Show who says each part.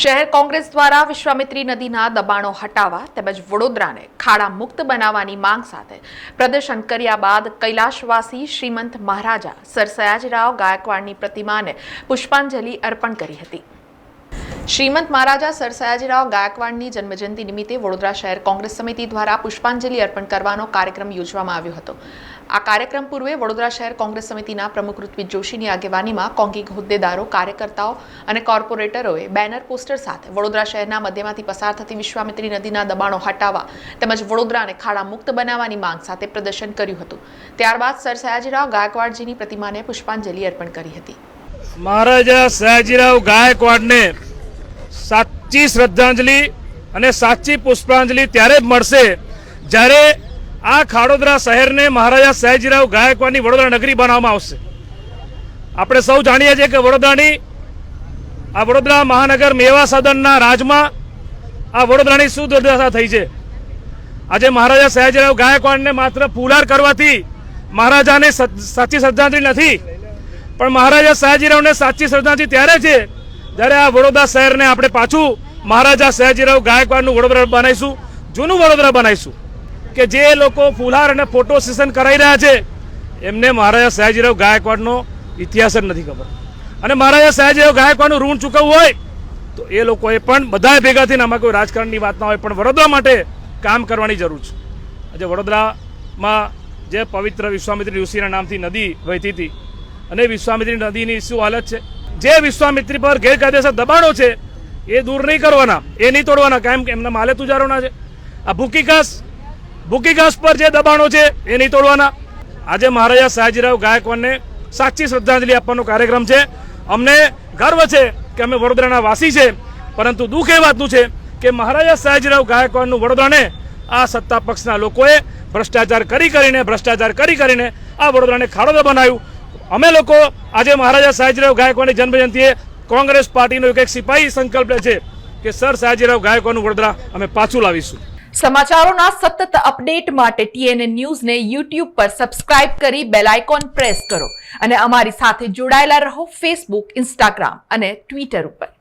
Speaker 1: શહેર કોંગ્રેસ દ્વારા વિશ્વામિત્રી નદીના દબાણો હટાવવા તેમજ વડોદરાને ખાડા મુક્ત બનાવવાની માંગ સાથે પ્રદર્શન કર્યા બાદ કૈલાશવાસી શ્રીમંત મહારાજા સર સયાજીરાવ ગાયકવાડની પ્રતિમાને પુષ્પાંજલિ અર્પણ કરી હતી। શ્રીમંત મહારાજા સર સયાજીરાવ ગાયકવાડની જન્મજયંતિ નિમિત્તે વડોદરા શહેર કોંગ્રેસ સમિતિ દ્વારા પુષ્પાંજલિ અર્પણ કરવાનો કાર્યક્રમ યોજવામાં આવ્યો હતો। આ કાર્યક્રમ પૂર્વે વડોદરા શહેર કોંગ્રેસ સમિતિના પ્રમુખ ઋત્વિજ જોશીની આગેવાનીમાં કોંગી હોદ્દેદારો, કાર્યકર્તાઓ અને કોર્પોરેટરોએ બેનર પોસ્ટર સાથે વડોદરા શહેરના મધ્યમાંથી પસાર થતી વિશ્વામિત્રી નદીના દબાણો હટાવવા તેમજ વડોદરાને ખાડા મુક્ત બનાવવાની માંગ સાથે પ્રદર્શન કર્યું હતું। ત્યારબાદ સર સયાજીરાવ ગાયકવાડજીની પ્રતિમાને પુષ્પાંજલિ અર્પણ કરી હતી।
Speaker 2: મહારાજા સયાજીરાવ ગાયકવાડને સાચી શ્રદ્ધાંજલિ અને સાચી પુષ્પાંજલિ ત્યારે જ મળશે જ્યારે આ ખાડોદરા શહેરને મહારાજા સયાજીરાવ ગાયકવાડની વડોદરા નગરી બનાવવામાં આવશે। આપણે સૌ જાણીએ છીએ કે વડોદરા મહાનગર મેવા સદનના રાજમાં આ વડોદરાની શું દુર્દશા થઈ છે। આજે મહારાજા સયાજીરાવ ગાયકવાડને માત્ર ફૂલહાર કરવાથી મહારાજાને સાચી શ્રદ્ધાંજલિ નથી, પણ મહારાજા સયાજીરાવને સાચી શ્રદ્ધાંજલિ ત્યારે છે જ્યારે આ વડોદરા શહેરને આપણે પાછું મહારાજા સયાજીરાવ ગાયકવાડનું વડોદરા બનાવીશું, જૂનું વડોદરા બનાવીશું। કે જે લોકો ફૂલહાર અને ફોટો સેશન કરાવી રહ્યા છે એમને મહારાજા સયાજીરાવ ગાયકવાડનો ઇતિહાસ જ નથી ખબર, અને મહારાજા સયાજીરાવ ગાયકવાડનું ઋણ ચૂકવવું હોય તો એ લોકોએ પણ બધા ભેગા થઈને, આમાં કોઈ રાજકારણની વાત ના હોય, પણ વડોદરા માટે કામ કરવાની જરૂર છે। આજે વડોદરામાં જે પવિત્ર વિશ્વામિત્રી ઋષિના નામથી નદી વહેતી હતી અને વિશ્વામિત્રી નદીની શું હાલત છે, જે વિશ્વામિત્રી પર ગેરકાયદેસર દબાણો છે એ દૂર નહીં કરવાના, એ નહીં તોડવાના, કાયમ એમના માલે તુજારોના છે। આ ભૂકી ઘાસ પર જે દબાણો છે એ નહીં તોડવાના। આજે મહારાજા સયાજીરાવ ગાયકવાડને સાચી શ્રદ્ધાંજલિ આપવાનો કાર્યક્રમ છે। અમને ગર્વ છે કે અમે વડોદરાના વાસી છે, પરંતુ દુઃખ એ વાતનું છે કે મહારાજા સયાજીરાવ ગાયકવાડનું વડોદરાને આ સત્તા પક્ષના લોકોએ ભ્રષ્ટાચાર કરી કરીને આ વડોદરાને ખાડોદરા બનાવ્યું। અમે લોકો આજે મહારાજા સયાજીરાવ ગાયકવાડની જન્મજયંતિએ કોંગ્રેસ પાર્ટીનો એક સિપાહી સંકલ્પ લે છે કે સર સયાજીરાવ ગાયકવાડનું વડોદરા અમે પાછું લાવીશું।
Speaker 1: સમાચારોના સતત અપડેટ માટે TNN ન્યૂઝને YouTube પર સબસ્ક્રાઇબ કરી બેલ આઇકોન પ્રેસ કરો અને અમારી સાથે જોડાયેલા રહો Facebook, Instagram અને Twitter ઉપર।